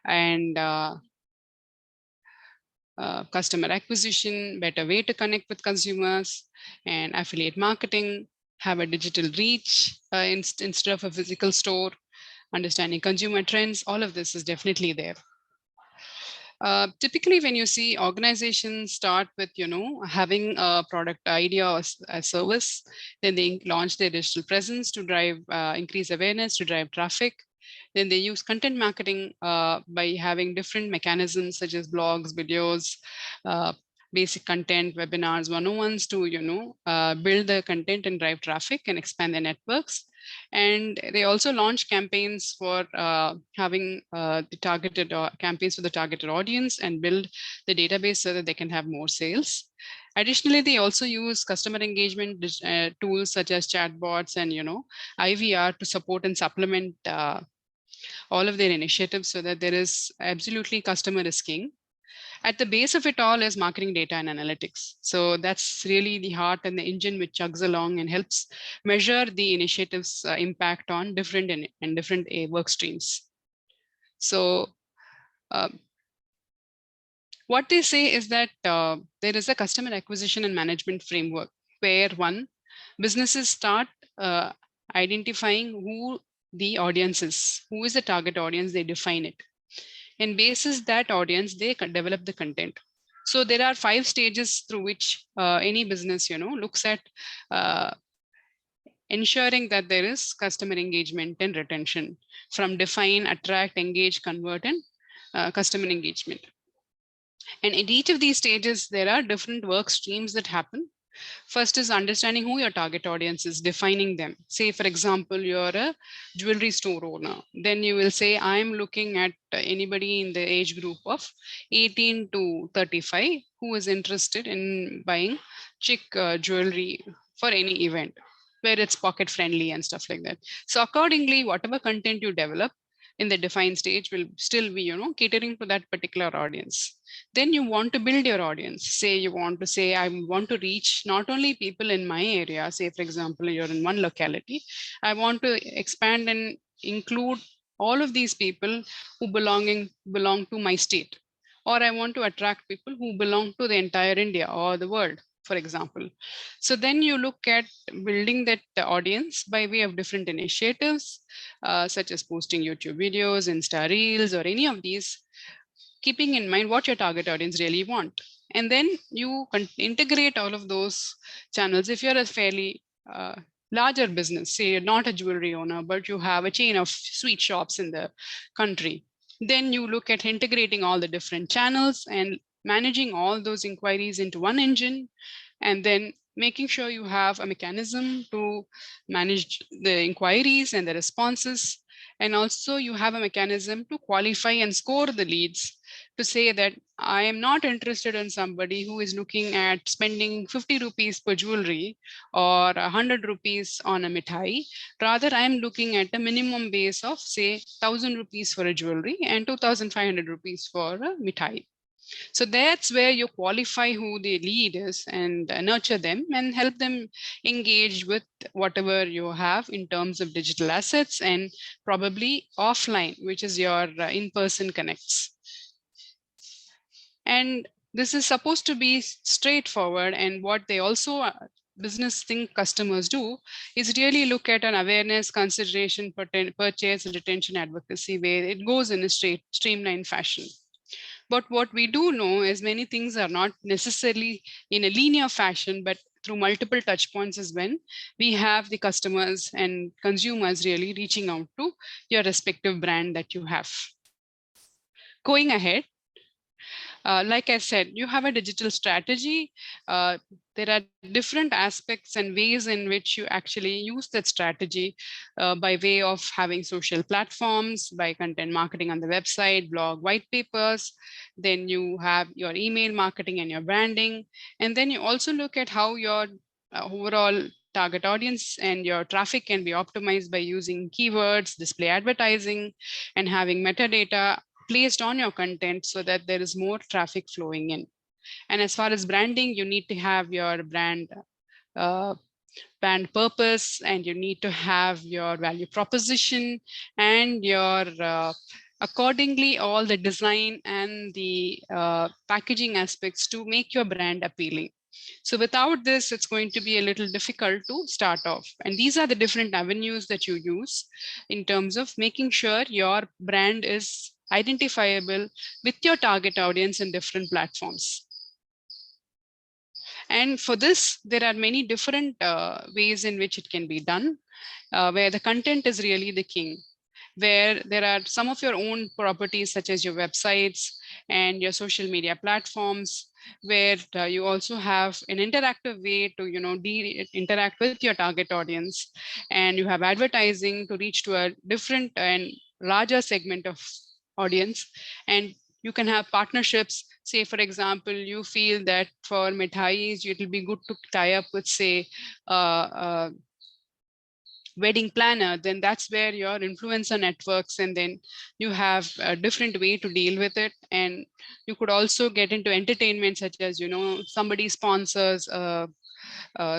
and customer acquisition, better way to connect with consumers, and affiliate marketing, have a digital reach instead of a physical store, understanding consumer trends. All of this is definitely there. Typically, when you see organizations start with, having a product idea or a service, then they launch their digital presence to drive, increase awareness, to drive traffic. Then they use content marketing by having different mechanisms such as blogs, videos, uh, basic content, webinars, one-on-ones to, build the content and drive traffic and expand their networks. And they also launch campaigns for having the targeted campaigns for the targeted audience and build the database so that they can have more sales. Additionally, they also use customer engagement tools such as chatbots and IVR to support and supplement all of their initiatives so that there is absolutely customer is king. At the base of it all is marketing data and analytics. So that's really the heart and the engine which chugs along and helps measure the initiatives impact on different and different work streams. So what they say is that there is a customer acquisition and management framework where businesses start identifying who the audience is, who is the target audience, they define it. And basis that audience, they develop the content. So there are 5 stages through which any business, looks at ensuring that there is customer engagement and retention from define, attract, engage, convert, and customer engagement. And at each of these stages, there are different work streams that happen. First is understanding who your target audience is, defining them. Say, for example, you're a jewelry store owner. Then you will say, I'm looking at anybody in the age group of 18 to 35 who is interested in buying chic jewelry for any event where it's pocket friendly and stuff like that. So accordingly, whatever content you develop in the defined stage will still be, catering to that particular audience. Then you want to build your audience. Say you want to say, I want to reach not only people in my area, say, for example, you're in one locality, I want to expand and include all of these people who belong to my state, or I want to attract people who belong to the entire India or the world, for example. So then you look at building that audience by way of different initiatives, such as posting YouTube videos, Insta Reels, or any of these, keeping in mind what your target audience really want. And then you integrate all of those channels. If you're a fairly larger business, say you're not a jewelry owner, but you have a chain of sweet shops in the country, then you look at integrating all the different channels and managing all those inquiries into one engine, and then making sure you have a mechanism to manage the inquiries and the responses. And also you have a mechanism to qualify and score the leads, to say that I am not interested in somebody who is looking at spending 50 rupees per jewelry or 100 rupees on a mithai. Rather, I am looking at a minimum base of, say, 1,000 rupees for a jewelry and 2,500 rupees for a mithai. So that's where you qualify who the lead is and nurture them and help them engage with whatever you have in terms of digital assets and probably offline, which is your in-person connects. And this is supposed to be straightforward. And what they also business think customers do is really look at an awareness, consideration, purchase, and retention advocacy, where it goes in a streamlined fashion. But what we do know is many things are not necessarily in a linear fashion, but through multiple touch points is when we have the customers and consumers really reaching out to your respective brand that you have. Going ahead, like I said, you have a digital strategy. There are different aspects and ways in which you actually use that strategy by way of having social platforms, by content marketing on the website, blog, white papers. Then you have your email marketing and your branding. And then you also look at how your overall target audience and your traffic can be optimized by using keywords, display advertising, and having metadata placed on your content so that there is more traffic flowing in. And as far as branding, you need to have your brand purpose, and you need to have your value proposition and your accordingly all the design and the packaging aspects to make your brand appealing. So without this, it's going to be a little difficult to start off. And these are the different avenues that you use in terms of making sure your brand is identifiable with your target audience in different platforms. And for this, there are many different ways in which it can be done, where the content is really the king, where there are some of your own properties such as your websites and your social media platforms, where you also have an interactive way to interact with your target audience, and you have advertising to reach to a different and larger segment of audience. And you can have partnerships. Say, for example, you feel that for mithais, it will be good to tie up with, say, wedding planner, then that's where your influencer networks, and then you have a different way to deal with it. And you could also get into entertainment, such as somebody sponsors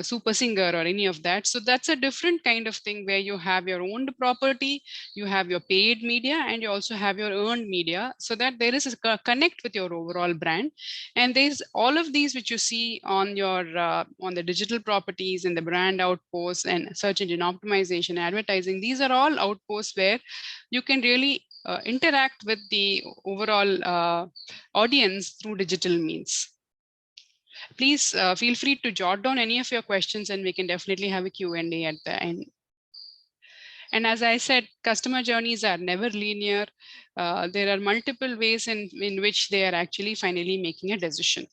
super singer or any of that. So that's a different kind of thing where you have your own property, you have your paid media, and you also have your earned media, so that there is a connect with your overall brand. And there's all of these which you see on your on the digital properties and the brand outposts and search engine optimization, advertising. These are all outposts where you can really interact with the overall audience through digital means. Please feel free to jot down any of your questions, and we can definitely have a Q&A at the end. And as I said, customer journeys are never linear. There are multiple ways in which they are actually finally making a decision.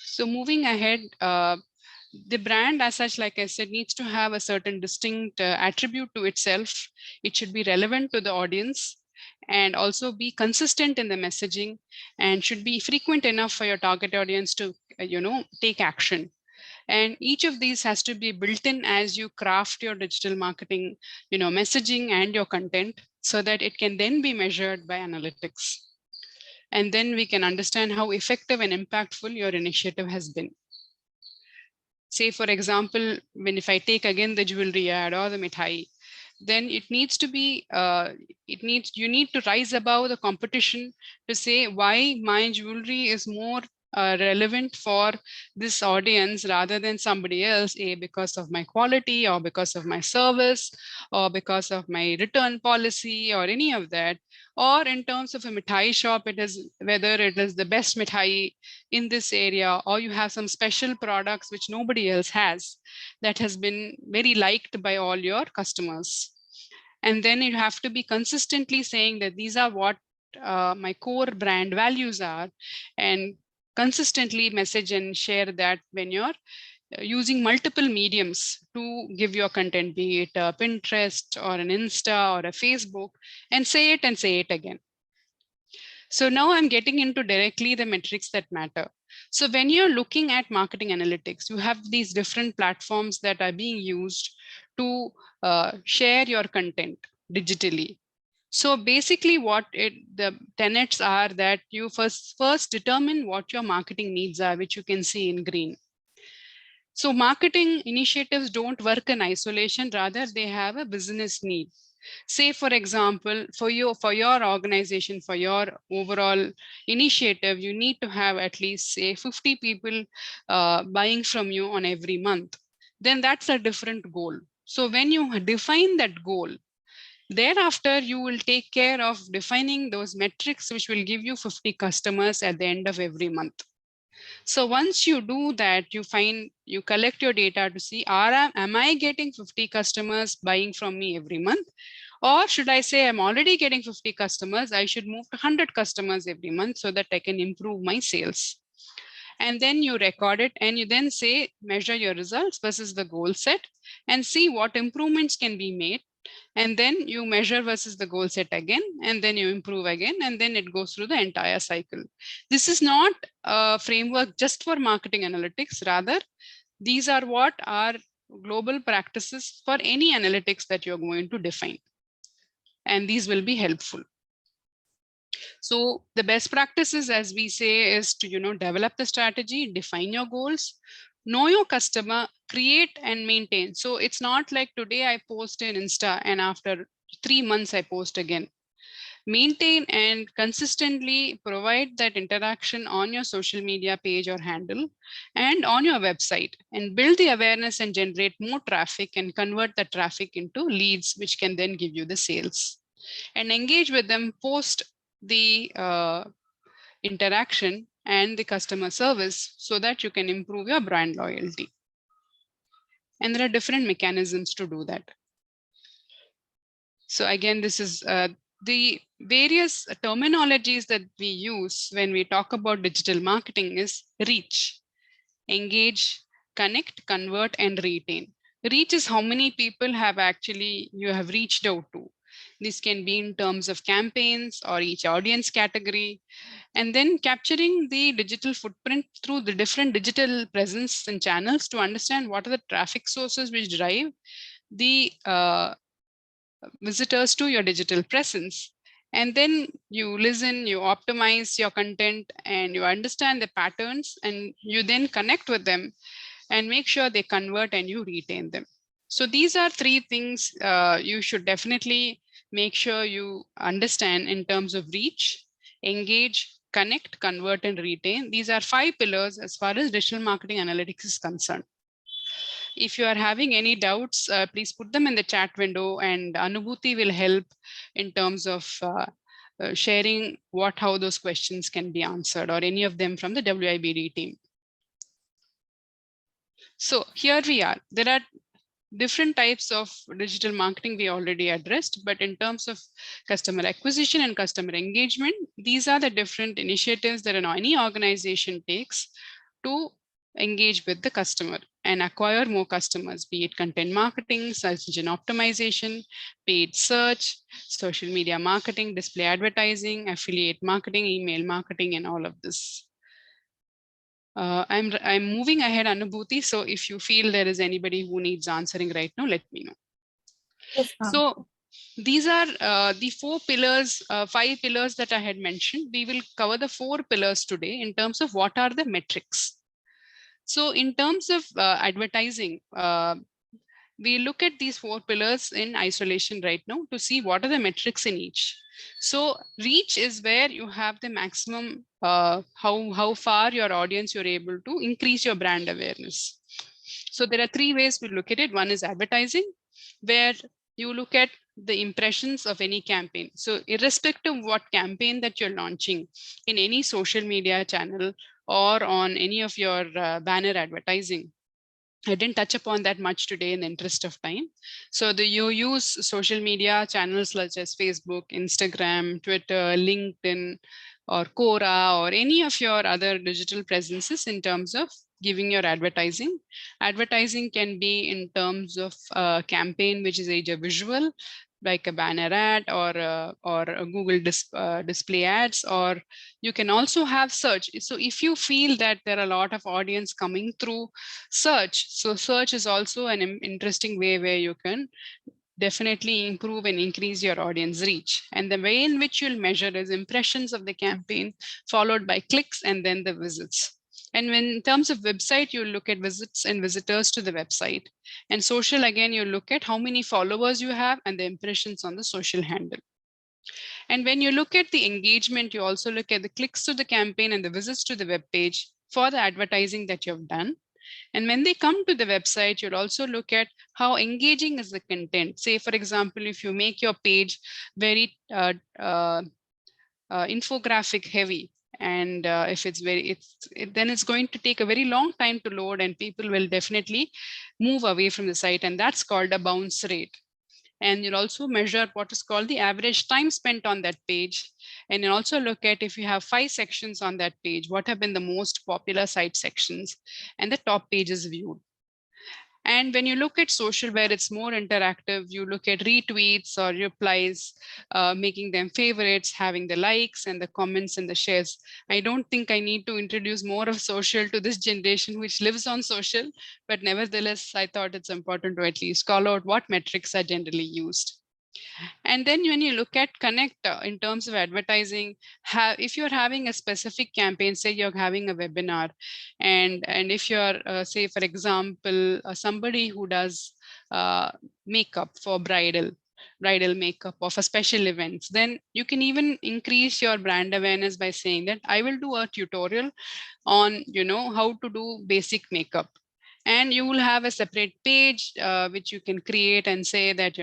So moving ahead, the brand as such, like I said, needs to have a certain distinct attribute to itself. It should be relevant to the audience and also be consistent in the messaging, and should be frequent enough for your target audience to take action. And each of these has to be built in as you craft your digital marketing messaging and your content, so that it can then be measured by analytics. And then we can understand how effective and impactful your initiative has been. Say, for example, if I take again the jewelry ad or the mithai, then it needs to be, you need to rise above the competition to say why my jewelry is more relevant for this audience rather than somebody else, because of my quality, or because of my service, or because of my return policy, or any of that. Or in terms of a mithai shop, it is whether it is the best mithai in this area, or you have some special products which nobody else has, that has been very liked by all your customers. And then you have to be consistently saying that these are what my core brand values are, and consistently message and share that when you're using multiple mediums to give your content, be it a Pinterest or an Insta or a Facebook, and say it again. So now I'm getting into directly the metrics that matter. So when you're looking at marketing analytics, you have these different platforms that are being used to share your content digitally. So basically the tenets are that you first determine what your marketing needs are, which you can see in green. So marketing initiatives don't work in isolation, rather they have a business need. Say, for example, for your organization, for your overall initiative, you need to have at least, say, 50 people buying from you on every month. Then that's a different goal. So when you define that goal, thereafter, you will take care of defining those metrics which will give you 50 customers at the end of every month. So once you do that, you collect your data to see, am I getting 50 customers buying from me every month? Or should I say I'm already getting 50 customers, I should move to 100 customers every month so that I can improve my sales. And then you record it, and you then say, measure your results versus the goal set and see what improvements can be made. And then you measure versus the goal set again, and then you improve again, and then it goes through the entire cycle. This is not a framework just for marketing analytics. Rather, these are what are global practices for any analytics that you're going to define. And these will be helpful. So the best practices, as we say, is to develop the strategy, define your goals, know your customer, create and maintain. So it's not like today I post in Insta and after 3 months I post again. Maintain and consistently provide that interaction on your social media page or handle and on your website, and build the awareness and generate more traffic and convert the traffic into leads, which can then give you the sales. And engage with them post the interaction and the customer service so that you can improve your brand loyalty. And there are different mechanisms to do that. So again, this is the various terminologies that we use when we talk about digital marketing is reach, engage, connect, convert, and retain. Reach is how many people have actually you have reached out to. This can be in terms of campaigns or each audience category, and then capturing the digital footprint through the different digital presence and channels to understand what are the traffic sources which drive the visitors to your digital presence. And then you listen, you optimize your content, and you understand the patterns, and you then connect with them and make sure they convert and you retain them. So these are three things you should definitely make sure you understand in terms of reach, engage, connect, convert, and retain. These are 5 pillars as far as digital marketing analytics is concerned. If you are having any doubts, please put them in the chat window, and Anubhuti will help in terms of sharing how those questions can be answered, or any of them from the WIBD team. So here we are. There are different types of digital marketing we already addressed, but in terms of customer acquisition and customer engagement, these are the different initiatives that any organization takes to engage with the customer and acquire more customers, be it content marketing, search engine optimization, paid search, social media marketing, display advertising, affiliate marketing, email marketing, and all of this. I'm moving ahead, Anubhuti. So if you feel there is anybody who needs answering right now, let me know. Yes, so these are the 4 pillars, 5 pillars that I had mentioned. We will cover the 4 pillars today in terms of what are the metrics. So in terms of advertising, we look at these 4 pillars in isolation right now to see what are the metrics in each. So reach is where you have the maximum, how far your audience you're able to increase your brand awareness. So there are 3 ways we look at it. One is advertising, where you look at the impressions of any campaign. So irrespective of what campaign that you're launching in any social media channel or on any of your banner advertising, I didn't touch upon that much today in the interest of time. So you use social media channels such as Facebook, Instagram, Twitter, LinkedIn, or Quora, or any of your other digital presences in terms of giving your advertising. Advertising can be in terms of a campaign which is either visual, like a banner ad, or a Google display ads, or you can also have search. So if you feel that there are a lot of audience coming through search, so search is also an interesting way where you can definitely improve and increase your audience reach. And the way in which you'll measure is impressions of the campaign followed by clicks and then the visits. And when in terms of website, you look at visits and visitors to the website. And social, again, you look at how many followers you have and the impressions on the social handle. And when you look at the engagement, you also look at the clicks to the campaign and the visits to the web page for the advertising that you've done. And when they come to the website, you'll also look at how engaging is the content. Say, for example, if you make your page very infographic heavy, and if it's then it's going to take a very long time to load, and people will definitely move away from the site, and that's called a bounce rate. And you'll also measure what is called the average time spent on that page. And you'll also look at, if you have 5 sections on that page, what have been the most popular site sections and the top pages viewed. And when you look at social, where it's more interactive, you look at retweets or replies, making them favorites, having the likes and the comments and the shares. I don't think I need to introduce more of social to this generation, which lives on social, but nevertheless, I thought it's important to at least call out what metrics are generally used. And then when you look at connect in terms of advertising, if you're having a specific campaign, say you're having a webinar, and if you're, say, for example, somebody who does makeup for bridal, bridal makeup or for special events, then you can even increase your brand awareness by saying that I will do a tutorial on how to do basic makeup, and you will have a separate page which you can create and say that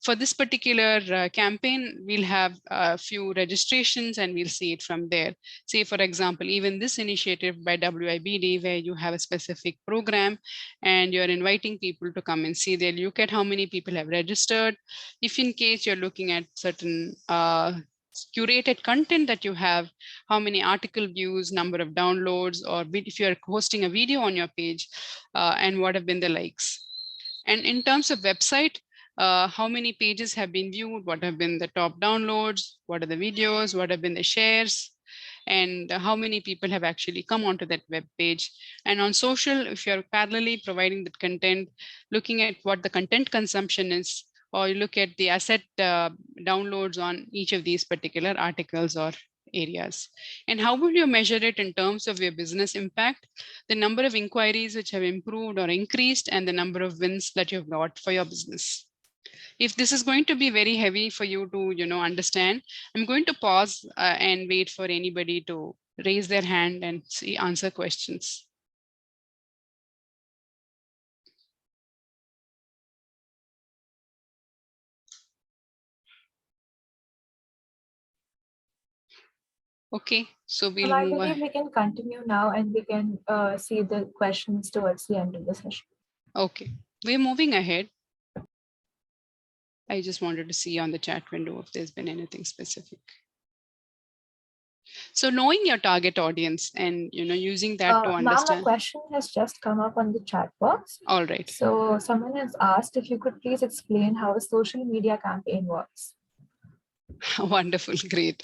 for this particular campaign we'll have a few registrations and we'll see it from there. Say for example, even this initiative by WIBD where you have a specific program and you're inviting people to come and see, they'll look at how many people have registered. If in case you're looking at certain curated content that you have, how many article views, number of downloads, or if you're hosting a video on your page, and what have been the likes. And in terms of website, how many pages have been viewed, what have been the top downloads, what are the videos, what have been the shares, and how many people have actually come onto that web page. And on social, if you're parallelly providing that content, looking at what the content consumption is, or you look at the asset downloads on each of these particular articles or areas. And how will you measure it in terms of your business impact? The number of inquiries which have improved or increased, and the number of wins that you've got for your business. If this is going to be very heavy for you to understand, I'm going to pause and wait for anybody to raise their hand and answer questions. Okay, so we'll I move believe we can continue now and we can see the questions towards the end of the session. Okay, we're moving ahead. I just wanted to see on the chat window if there's been anything specific. So knowing your target audience and using that to understand. Ma'am, a question has just come up on the chat box. All right. So someone has asked if you could please explain how a social media campaign works. Wonderful, great.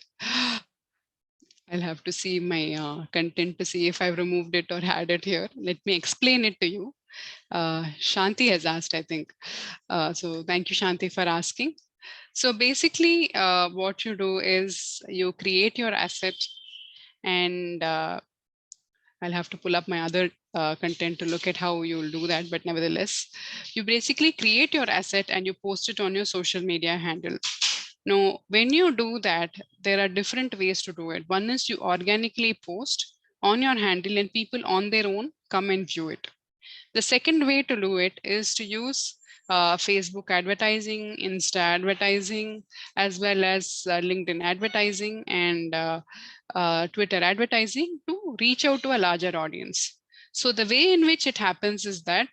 I'll have to see my content to see if I've removed it or had it here. Let me explain it to you. Shanti has asked, I think. So thank you, Shanti, for asking. So basically, what you do is you create your asset, and I'll have to pull up my other content to look at how you'll do that. But nevertheless, you basically create your asset and you post it on your social media handle. Now, when you do that, there are different ways to do it. One is you organically post on your handle and people on their own come and view it. The second way to do it is to use Facebook advertising, Insta advertising, as well as LinkedIn advertising and Twitter advertising to reach out to a larger audience. So the way in which it happens is that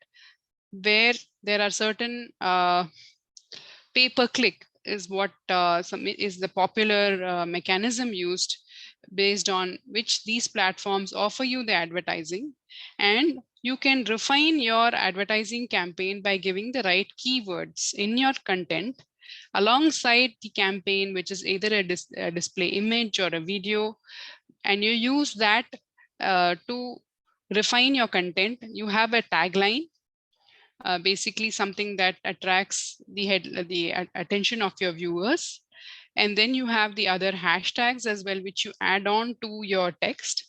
where there are certain pay-per-click is what is the popular mechanism used based on which these platforms offer you the advertising, and you can refine your advertising campaign by giving the right keywords in your content alongside the campaign, which is either a display image or a video, and you use that to refine your content. You have a tagline, basically something that attracts the attention of your viewers. And then you have the other hashtags as well, which you add on to your text.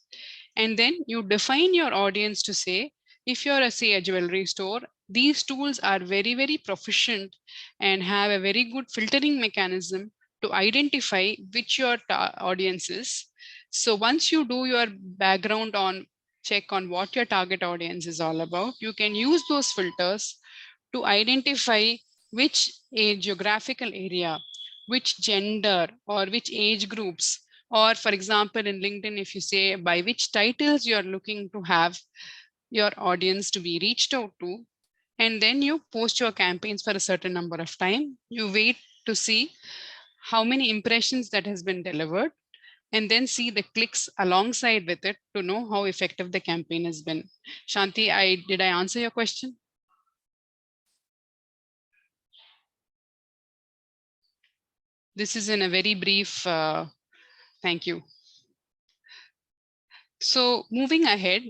And then you define your audience to say, if you're a jewelry store, these tools are very, very proficient and have a very good filtering mechanism to identify which your audience is. So once you do your background on check on what your target audience is all about, you can use those filters to identify which geographical area, which gender, or which age groups, or for example, in LinkedIn, if you say by which titles you're looking to have your audience to be reached out to, and then you post your campaigns for a certain number of time. You wait to see how many impressions that has been delivered, and then see the clicks alongside with it to know how effective the campaign has been. Shanti, did I answer your question? This is in a very brief, thank you. So moving ahead,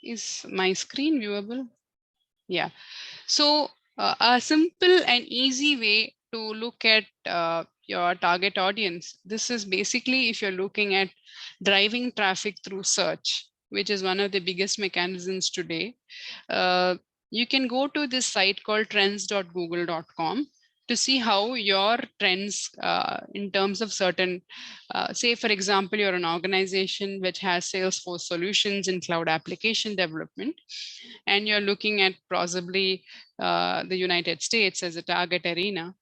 is my screen viewable? Yeah. So a simple and easy way to look at your target audience. This is basically if you're looking at driving traffic through search, which is one of the biggest mechanisms today. You can go to this site called trends.google.com to see how your trends in terms of certain, say, for example, you're an organization which has Salesforce solutions in cloud application development, and you're looking at possibly the United States as a target arena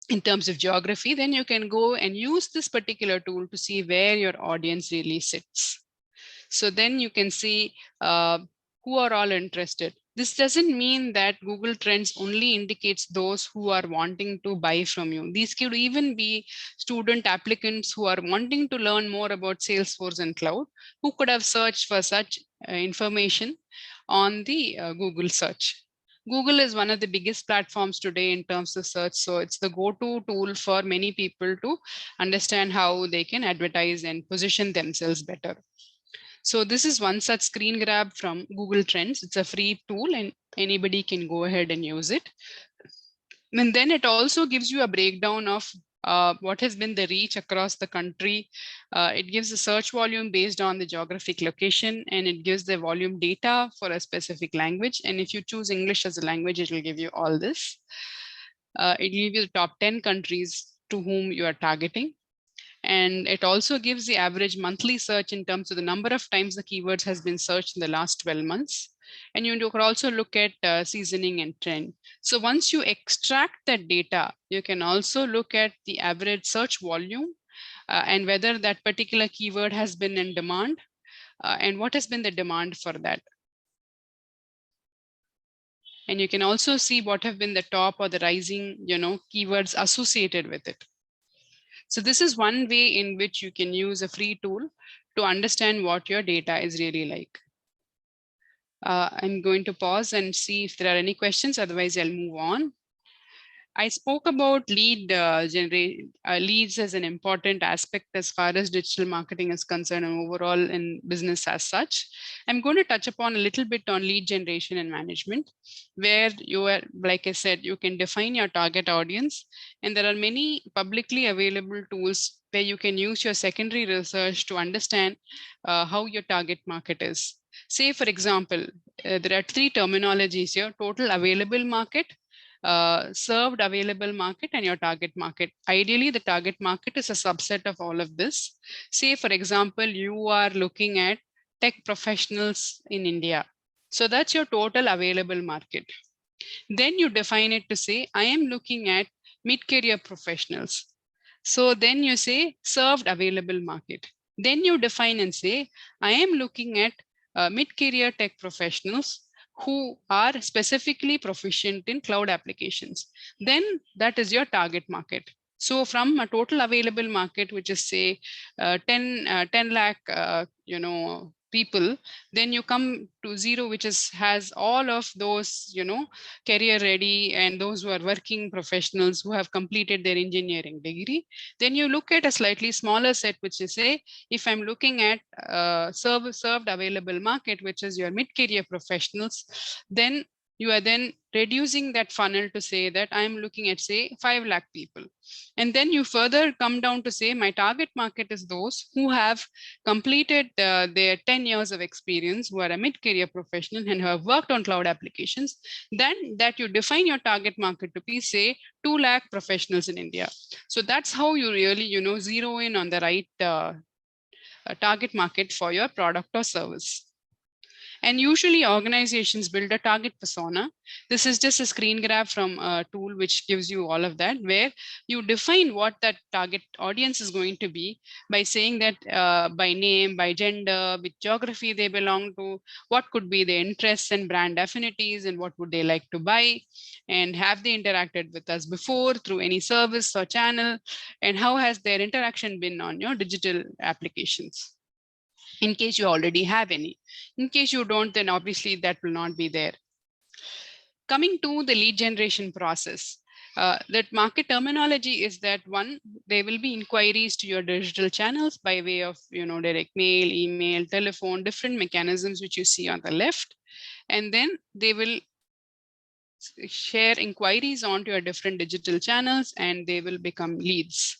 in terms of geography, then you can go and use this particular tool to see where your audience really sits. So then you can see who are all interested. This doesn't mean that Google Trends only indicates those who are wanting to buy from you. These could even be student applicants who are wanting to learn more about Salesforce and cloud, who could have searched for such information on the Google search. Google is one of the biggest platforms today in terms of search. So it's the go-to tool for many people to understand how they can advertise and position themselves better. So this is one such screen grab from Google Trends. It's a free tool and anybody can go ahead and use it. And then it also gives you a breakdown of what has been the reach across the country. It gives the search volume based on the geographic location, and it gives the volume data for a specific language. And if you choose English as a language, it will give you all this. It gives you the top 10 countries to whom you are targeting. And it also gives the average monthly search in terms of the number of times the keywords has been searched in the last 12 months. And you could also look at seasoning and trend. So once you extract that data, you can also look at the average search volume and whether that particular keyword has been in demand and what has been the demand for that. And you can also see what have been the top or the rising, keywords associated with it. So this is one way in which you can use a free tool to understand what your data is really like. I'm going to pause and see if there are any questions, otherwise I'll move on. I spoke about leads as an important aspect as far as digital marketing is concerned and overall in business as such. I'm going to touch upon a little bit on lead generation and management, where you are, like I said, you can define your target audience, and there are many publicly available tools where you can use your secondary research to understand how your target market is. Say, for example, there are three terminologies here: total available market, served available market, and your target market. Ideally, the target market is a subset of all of this. Say, for example, you are looking at tech professionals in India. So that's your total available market. Then you define it to say, I am looking at mid-career professionals. So then you say served available market. Then you define and say, I am looking at mid-career tech professionals who are specifically proficient in cloud applications. Then that is your target market. So from a total available market, which is say 10 lakh, people, then you come to zero, which has all of those, career ready and those who are working professionals who have completed their engineering degree. Then you look at a slightly smaller set, which is say, if I'm looking at served available market, which is your mid-career professionals, then you are then reducing that funnel to say that I'm looking at say 5 lakh people. And then you further come down to say my target market is those who have completed their 10 years of experience, who are a mid-career professional and who have worked on cloud applications. Then that you define your target market to be say 2 lakh professionals in India. So that's how you really, zero in on the right target market for your product or service. And usually organizations build a target persona. This is just a screen grab from a tool which gives you all of that, where you define what that target audience is going to be by saying that by name, by gender, which geography they belong to, what could be their interests and brand affinities, and what would they like to buy, and have they interacted with us before through any service or channel, and how has their interaction been on your digital applications, in case you already have any. In case you don't, then obviously that will not be there. Coming to the lead generation process, that market terminology is that one, there will be inquiries to your digital channels by way of direct mail, email, telephone, different mechanisms which you see on the left. And then they will share inquiries onto your different digital channels and they will become leads.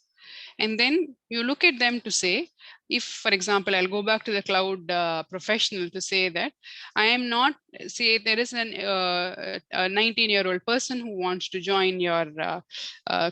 And then you look at them to say, if, for example, I'll go back to the cloud professional to say that I am not, say there is a 19-year-old person who wants to join your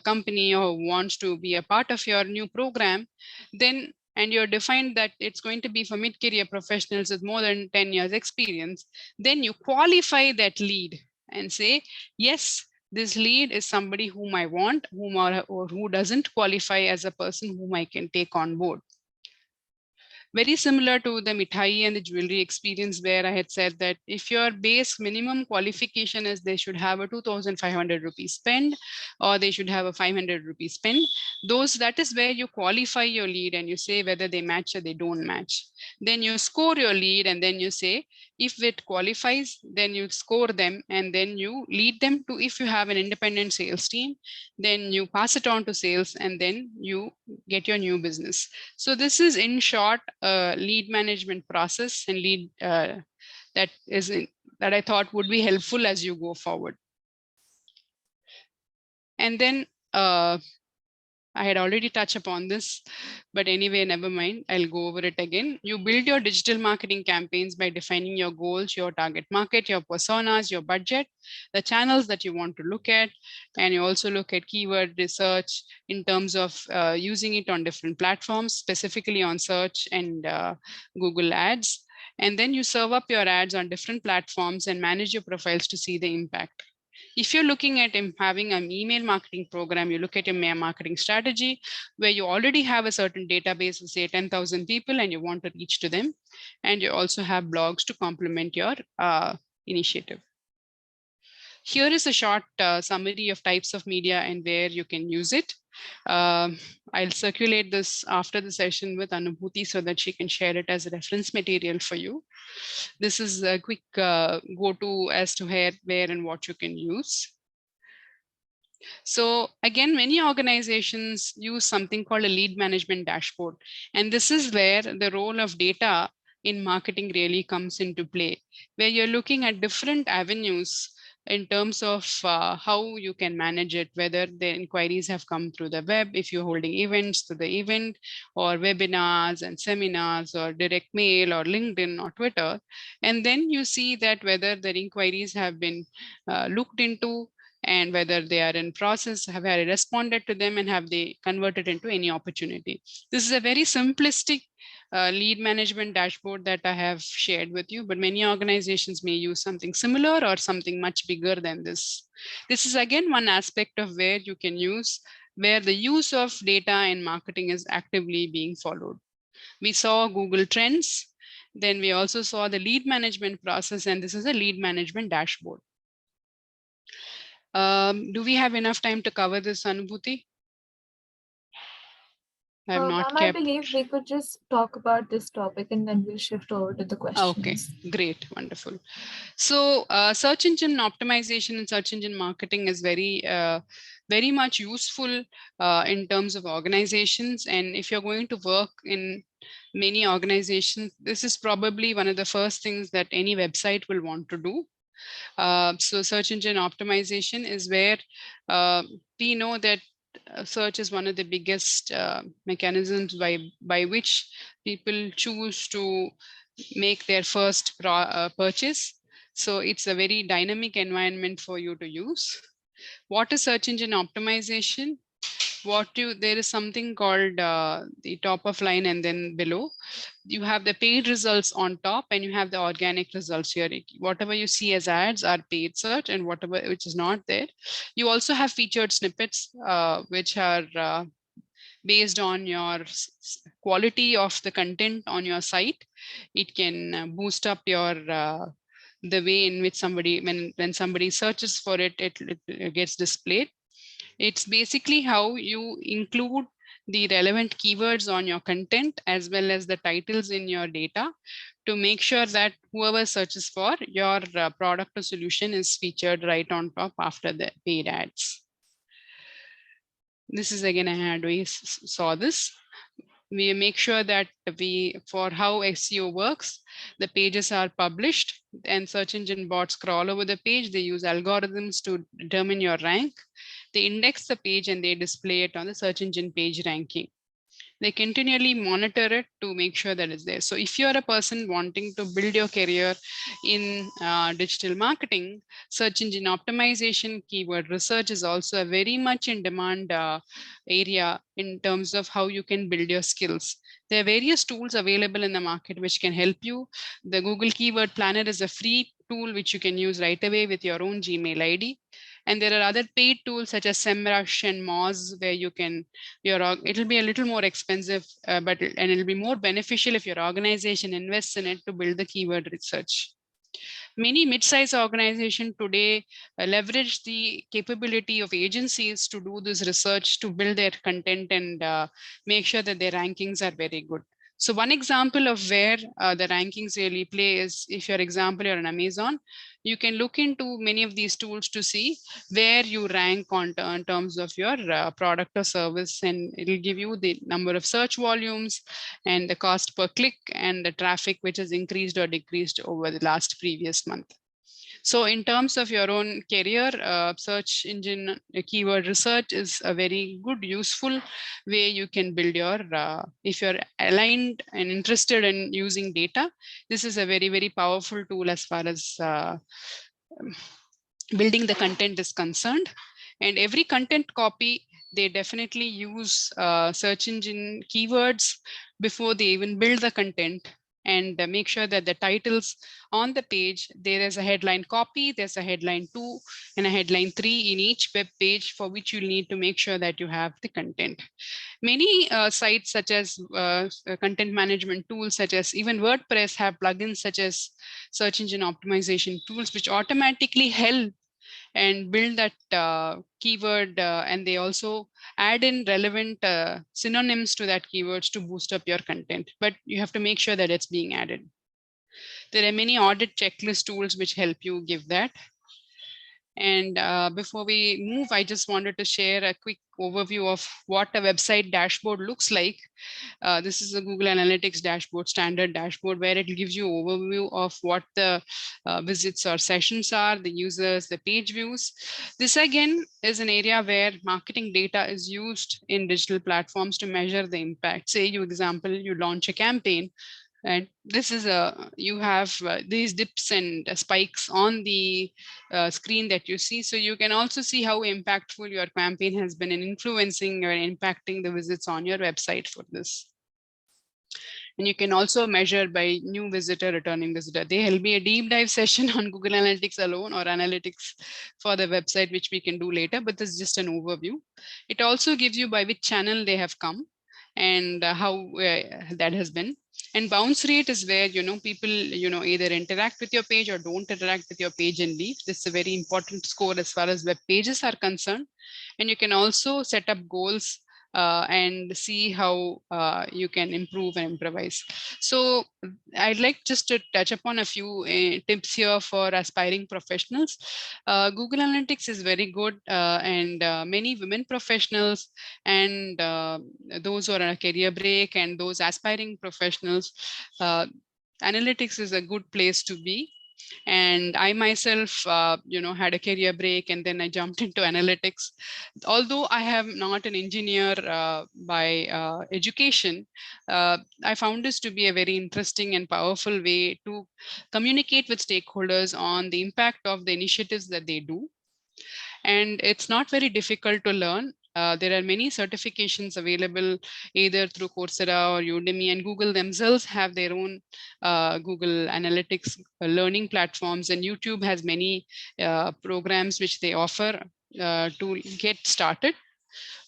company or wants to be a part of your new program, then, and you're defined that it's going to be for mid-career professionals with more than 10 years experience, then you qualify that lead and say, yes, this lead is somebody whom I want, or who doesn't qualify as a person whom I can take on board. Very similar to the mithai and the jewelry experience, where I had said that if your base minimum qualification is they should have a 2,500 rupees spend, or they should have a 500 rupees spend, that is where you qualify your lead and you say whether they match or they don't match. Then you score your lead, and then you say if it qualifies, then you score them, and then you lead them to, if you have an independent sales team, then you pass it on to sales, and then you get your new business. So this is in short lead management process and lead that I thought would be helpful as you go forward. And then I had already touched upon this, but anyway, never mind. I'll go over it again. You build your digital marketing campaigns by defining your goals, your target market, your personas, your budget, the channels that you want to look at. And you also look at keyword research in terms of using it on different platforms, specifically on search and Google Ads. And then you serve up your ads on different platforms and manage your profiles to see the impact. If you're looking at having an email marketing program, you look at your marketing strategy where you already have a certain database of say 10,000 people and you want to reach to them. And you also have blogs to complement your initiative. Here is a short summary of types of media and where you can use it. I'll circulate this after the session with Anubhuti so that she can share it as a reference material for you. This is a quick go-to as to where and what you can use. So again, many organizations use something called a lead management dashboard. And this is where the role of data in marketing really comes into play, where you're looking at different avenues in terms of how you can manage it, whether the inquiries have come through the web, if you're holding events through the event, or webinars and seminars, or direct mail, or LinkedIn, or Twitter. And then you see that whether the inquiries have been looked into, and whether they are in process, have I responded to them, and have they converted into any opportunity. This is a very simplistic lead management dashboard that I have shared with you, but many organizations may use something similar or something much bigger than this. This is again one aspect of where you can use, where the use of data in marketing is actively being followed. We saw Google Trends, then we also saw the lead management process, and this is a lead management dashboard. Do we have enough time to cover this, Anubhuti? I have not Ma'am, kept. I believe we could just talk about this topic and then we'll shift over to the questions. Okay, great, wonderful. So search engine optimization and search engine marketing is very much useful in terms of organizations. And if you're going to work in many organizations, this is probably one of the first things that any website will want to do. So search engine optimization is where we know that search is one of the biggest mechanisms by which people choose to make their first purchase. So it's a very dynamic environment for you to use. What is search engine optimization? There is something called the top of line, and then below you have the paid results on top, and you have the organic results here. Whatever you see as ads are paid search, and whatever which is not there. You also have featured snippets which are based on your quality of the content on your site. It can boost up your the way in which somebody, when somebody searches for it, it gets displayed. It's basically how you include the relevant keywords on your content as well as the titles in your data to make sure that whoever searches for your product or solution is featured right on top after the paid ads. This is again, I had we saw this. We make sure that for how SEO works, the pages are published and search engine bots crawl over the page. They use algorithms to determine your rank. They index the page and they display it on the search engine page ranking. They continually monitor it to make sure that it's there. So if you're a person wanting to build your career in digital marketing, search engine optimization, keyword research is also a very much in demand area in terms of how you can build your skills. There are various tools available in the market which can help you. The Google Keyword Planner is a free tool which you can use right away with your own Gmail ID. And there are other paid tools such as SEMrush and Moz, where you can it'll be a little more expensive, and it'll be more beneficial if your organization invests in it to build the keyword research. Many mid-sized organizations today leverage the capability of agencies to do this research to build their content and make sure that their rankings are very good. So one example of where the rankings really play is if, for example, you're on Amazon, you can look into many of these tools to see where you rank in terms of your product or service, and it'll give you the number of search volumes and the cost per click and the traffic which has increased or decreased over the last previous month. So in terms of your own career, search engine keyword research is a very good, useful way you can build your, if you're aligned and interested in using data, this is a very, very powerful tool as far as building the content is concerned. And every content copy, they definitely use search engine keywords before they even build the content, and make sure that the titles on the page, there is a headline copy, there's a headline 2 and a headline 3 in each web page, for which you need to make sure that you have the content. Many sites such as content management tools, such as even WordPress, have plugins such as search engine optimization tools, which automatically help and build that keyword, and they also add in relevant synonyms to that keywords to boost up your content, but you have to make sure that it's being added. There are many audit checklist tools which help you give that. And before we move, I just wanted to share a quick overview of what a website dashboard looks like. This is a Google Analytics dashboard, standard dashboard, where it gives you overview of what the visits or sessions are, the users, the page views. This again is an area where marketing data is used in digital platforms to measure the impact. Say, you example, you launch a campaign, and this is you have these dips and spikes on the screen that you see. So you can also see how impactful your campaign has been in influencing or impacting the visits on your website for this. And you can also measure by new visitor, returning visitor. There will be a deep dive session on Google Analytics alone, or analytics for the website, which we can do later, but this is just an overview. It also gives you by which channel they have come and how that has been. And bounce rate is where, people, either interact with your page or don't interact with your page and leave. This is a very important score as far as web pages are concerned. And you can also set up goals and see how you can improve and improvise. So I'd like just to touch upon a few tips here for aspiring professionals. Google Analytics is very good, and many women professionals and those who are on a career break and those aspiring professionals, analytics is a good place to be. And I myself, had a career break, and then I jumped into analytics. Although I am not an engineer by education, I found this to be a very interesting and powerful way to communicate with stakeholders on the impact of the initiatives that they do. And it's not very difficult to learn. There are many certifications available either through Coursera or Udemy, and Google themselves have their own Google Analytics learning platforms, and YouTube has many programs which they offer to get started.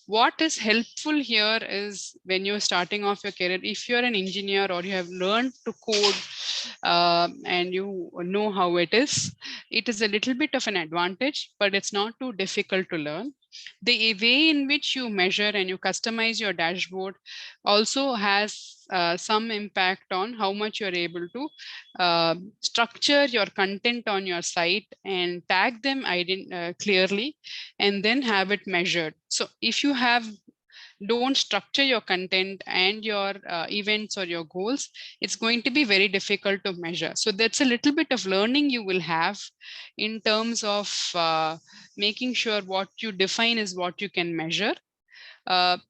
What is helpful here is when you're starting off your career, if you're an engineer or you have learned to code and you know how it is a little bit of an advantage, but it's not too difficult to learn. The way in which you measure and you customize your dashboard also has some impact on how much you're able to structure your content on your site and tag them clearly, and then have it measured. So if you have don't structure your content and your events or your goals, it's going to be very difficult to measure. So that's a little bit of learning you will have in terms of making sure what you define is what you can measure.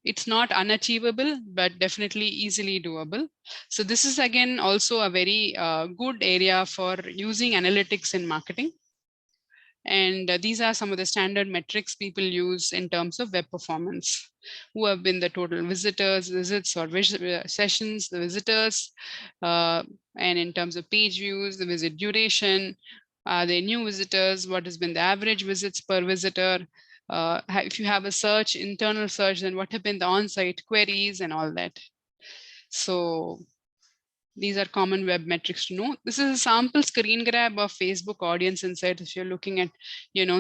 It's not unachievable, but definitely easily doable. So this is again also a very good area for using analytics in marketing. And these are some of the standard metrics people use in terms of web performance. Who have been the total visitors, visits, or sessions, the visitors, and in terms of page views, the visit duration, are they new visitors, what has been the average visits per visitor, if you have a search, internal search, then what have been the on-site queries and all that. So these are common web metrics to know. This is a sample screen grab of Facebook audience insights if you're looking at,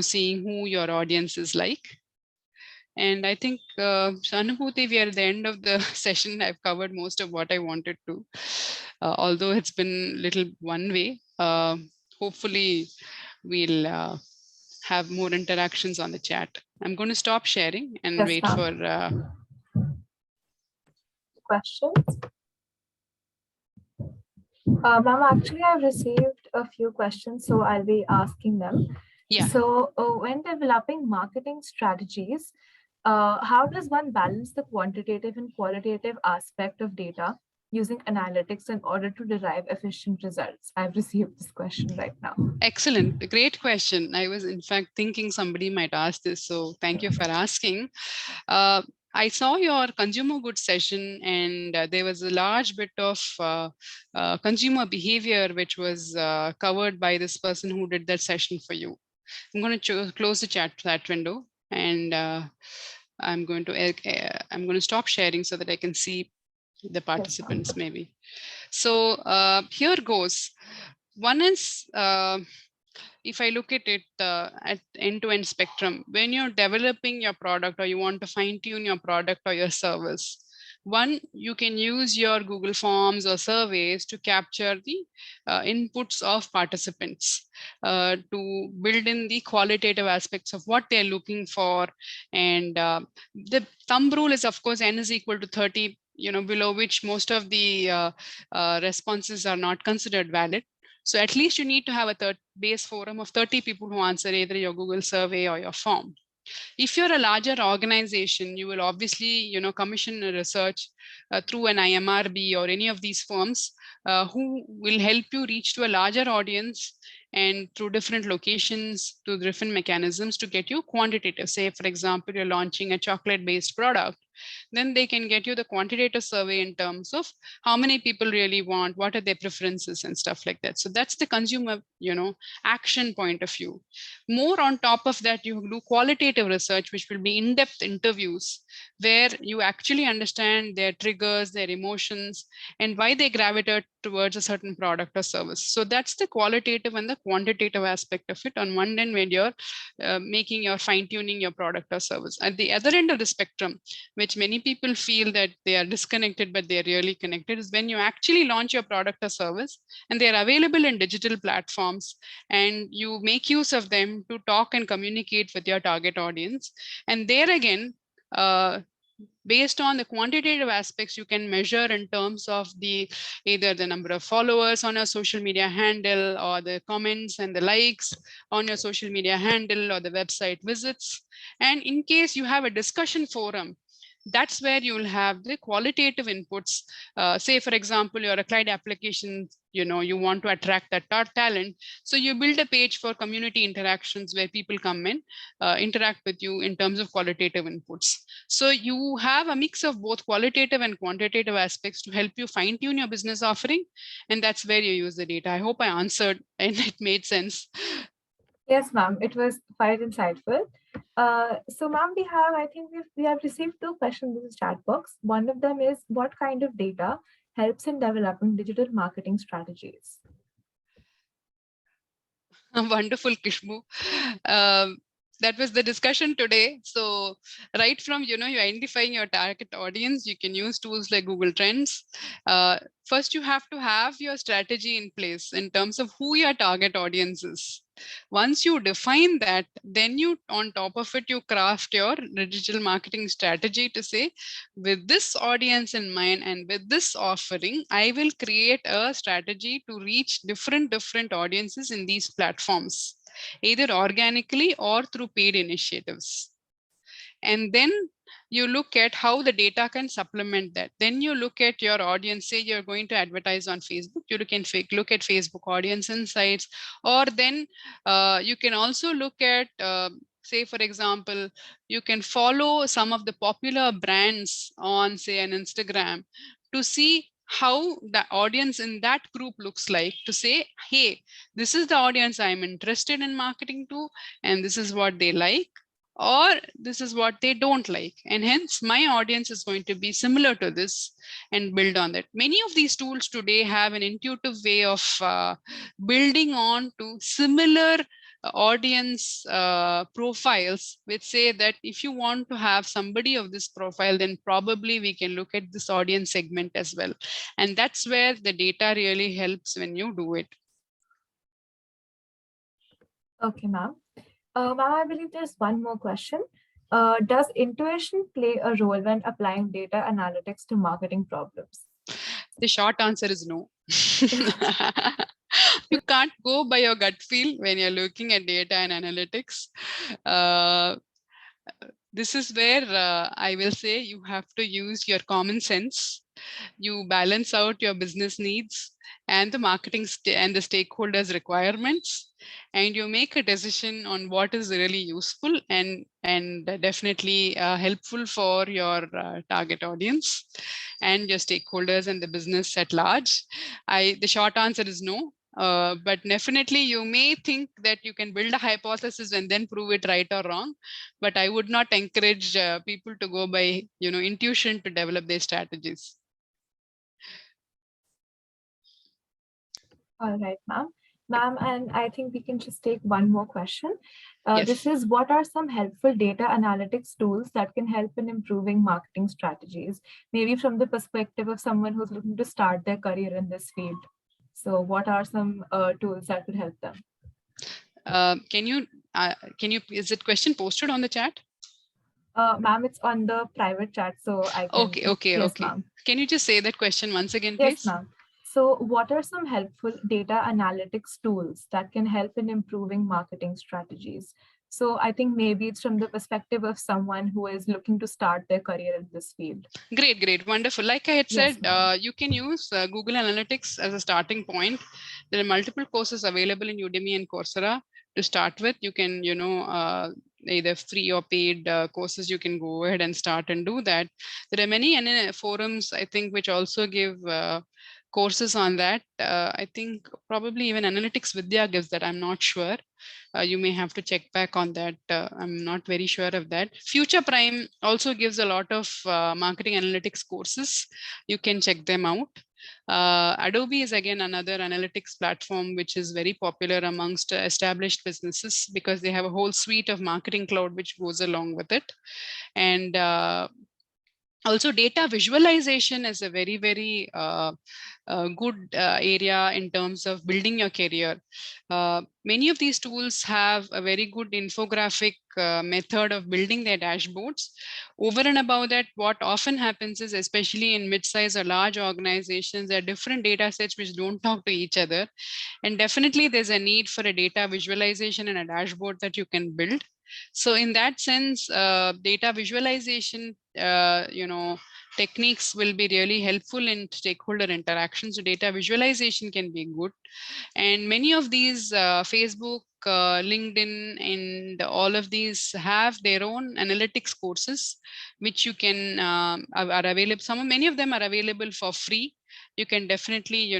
seeing who your audience is like. And I think, Shanubhuti, we are at the end of the session. I've covered most of what I wanted to, although it's been a little one way. Hopefully, we'll have more interactions on the chat. I'm going to stop sharing and Yes, wait for questions. Ma'am, actually, I've received a few questions, so I'll be asking them. Yeah. So when developing marketing strategies, how does one balance the quantitative and qualitative aspect of data using analytics in order to derive efficient results? I've received this question right now. Excellent. Great question. I was in fact thinking somebody might ask this, so thank you for asking. I saw your consumer goods session, and there was a large bit of consumer behavior which was covered by this person who did that session for you. I'm going to close the chat window, and I'm going to stop sharing so that I can see the participants maybe. So here goes. One is, if I look at it at end-to-end spectrum, when you're developing your product or you want to fine-tune your product or your service, one, you can use your Google Forms or surveys to capture the inputs of participants to build in the qualitative aspects of what they're looking for. And the thumb rule is, of course, n is equal to 30, below which most of the responses are not considered valid. So at least you need to have a base forum of 30 people who answer either your Google survey or your form. If you're a larger organization, you will obviously, commission a research through an IMRB or any of these firms who will help you reach to a larger audience and through different locations, to different mechanisms to get you quantitative. Say, for example, you're launching a chocolate-based product, then they can get you the quantitative survey in terms of how many people really want, what are their preferences and stuff like that. So that's the consumer, action point of view. More on top of that, you do qualitative research, which will be in-depth interviews where you actually understand their triggers, their emotions, and why they gravitate towards a certain product or service. So that's the qualitative and the quantitative aspect of it on one end when you're making your fine-tuning your product or service. At the other end of the spectrum, which many people feel that they are disconnected, but they're really connected, is when you actually launch your product or service and they're available in digital platforms and you make use of them to talk and communicate with your target audience. And there again, based on the quantitative aspects, you can measure in terms of either the number of followers on your social media handle, or the comments and the likes on your social media handle, or the website visits. And in case you have a discussion forum, that's where you will have the qualitative inputs. Say, for example, you're a client application, you want to attract that talent. So you build a page for community interactions where people come in, interact with you in terms of qualitative inputs. So you have a mix of both qualitative and quantitative aspects to help you fine tune your business offering. And that's where you use the data. I hope I answered and it made sense. Yes, ma'am, it was quite insightful. So, ma'am, I think we have received two questions in the chat box. One of them is, what kind of data helps in developing digital marketing strategies? Wonderful, Kishmu. that was the discussion today. So right from, you identifying your target audience, you can use tools like Google Trends. First, you have to have your strategy in place in terms of who your target audience is. Once you define that, then you, on top of it, you craft your digital marketing strategy to say, with this audience in mind and with this offering, I will create a strategy to reach different audiences in these platforms, either organically or through paid initiatives. And then you look at how the data can supplement that. Then you look at your audience. Say you're going to advertise on Facebook, you can look at Facebook audience insights, or then you can also look at say, for example, you can follow some of the popular brands on, say, an Instagram, to see how the audience in that group looks like, to say, hey, this is the audience I'm interested in marketing to, and this is what they like, or this is what they don't like, and hence my audience is going to be similar to this, and build on that. Many of these tools today have an intuitive way of building on to similar audience profiles, which say that if you want to have somebody of this profile, then probably we can look at this audience segment as well. And that's where the data really helps when you do it. Okay, ma'am. Ma'am, I believe there's one more question. Does intuition play a role when applying data analytics to marketing problems? The short answer is no. You can't go by your gut feel when you're looking at data and analytics. Uh, this is where I will say you have to use your common sense. You balance out your business needs and the marketing and the stakeholders' requirements, and you make a decision on what is really useful and definitely helpful for your target audience and your stakeholders and the business at large. The short answer is no. But definitely you may think that you can build a hypothesis and then prove it right or wrong, but I would not encourage people to go by intuition to develop their strategies. All right, ma'am. Ma'am, and I think we can just take one more question. Yes. This is, what are some helpful data analytics tools that can help in improving marketing strategies? Maybe from the perspective of someone who's looking to start their career in this field. So what are some tools that could help them? Can you, is it question posted on the chat? Ma'am, it's on the private chat, so I can. Okay. Yes, ma'am. Can you just say that question once again, please? Yes, ma'am. So what are some helpful data analytics tools that can help in improving marketing strategies? So I think maybe it's from the perspective of someone who is looking to start their career in this field. Great, wonderful. Like I had Yes, said, you can use Google Analytics as a starting point. There are multiple courses available in Udemy and Coursera to start with. You can, either free or paid courses, you can go ahead and start and do that. There are many forums, I think, which also give courses on that. I think probably even Analytics Vidya gives that. I'm not sure. You may have to check back on that. I'm not very sure of that. Future Prime also gives a lot of marketing analytics courses. You can check them out. Adobe is again another analytics platform which is very popular amongst established businesses because they have a whole suite of marketing cloud which goes along with it. And also data visualization is a very good area in terms of building your career. Many of these tools have a very good infographic method of building their dashboards. Over and above that, what often happens is, especially in mid-size or large organizations, there are different data sets which don't talk to each other, and definitely there's a need for a data visualization and a dashboard that you can build. So in that sense, data visualization, techniques will be really helpful in stakeholder interactions. So data visualization can be good. And many of these Facebook, LinkedIn, and all of these have their own analytics courses, which you can are available. Many of them are available for free. You can definitely,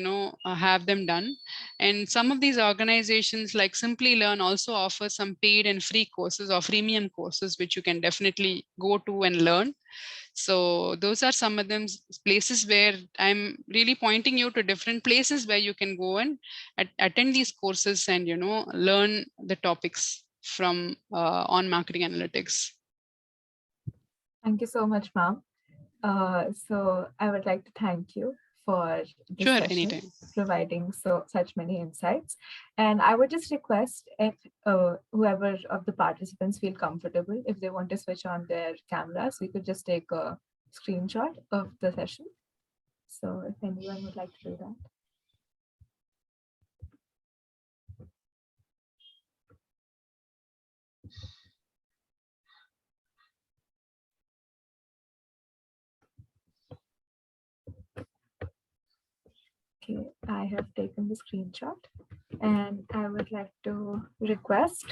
have them done. And some of these organizations like Simply Learn also offer some paid and free courses or freemium courses, which you can definitely go to and learn. So those are some of them places where I'm really pointing you to different places where you can go and attend these courses and, learn the topics from on marketing analytics. Thank you so much, ma'am. So I would like to thank you for this Sure, session, anytime. providing such many insights. And I would just request if whoever of the participants feel comfortable, if they want to switch on their cameras, we could just take a screenshot of the session. So if anyone would like to do that. Okay, I have taken the screenshot, and I would like to request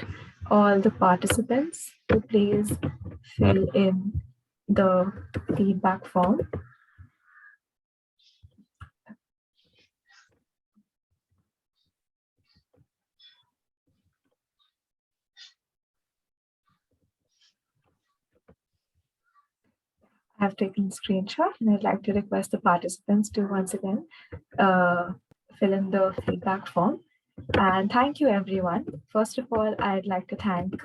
all the participants to please fill in the feedback form. I have taken a screenshot, and I'd like to request the participants to once again fill in the feedback form. And thank you, everyone. First of all, I'd like to thank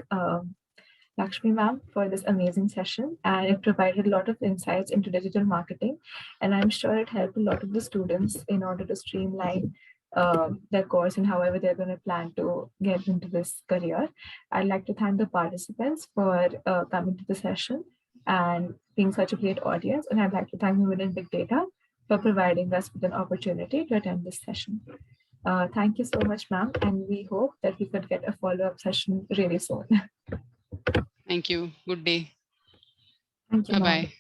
Lakshmi ma'am for this amazing session, and it provided a lot of insights into digital marketing, and I'm sure it helped a lot of the students in order to streamline their course and however they're going to plan to get into this career. I'd like to thank the participants for coming to the session and being such a great audience, and I'd like to thank Women in Big Data for providing us with an opportunity to attend this session. Thank you so much, ma'am, and we hope that we could get a follow-up session really soon. Thank you. Good day. Thank you, ma'am. Bye-bye.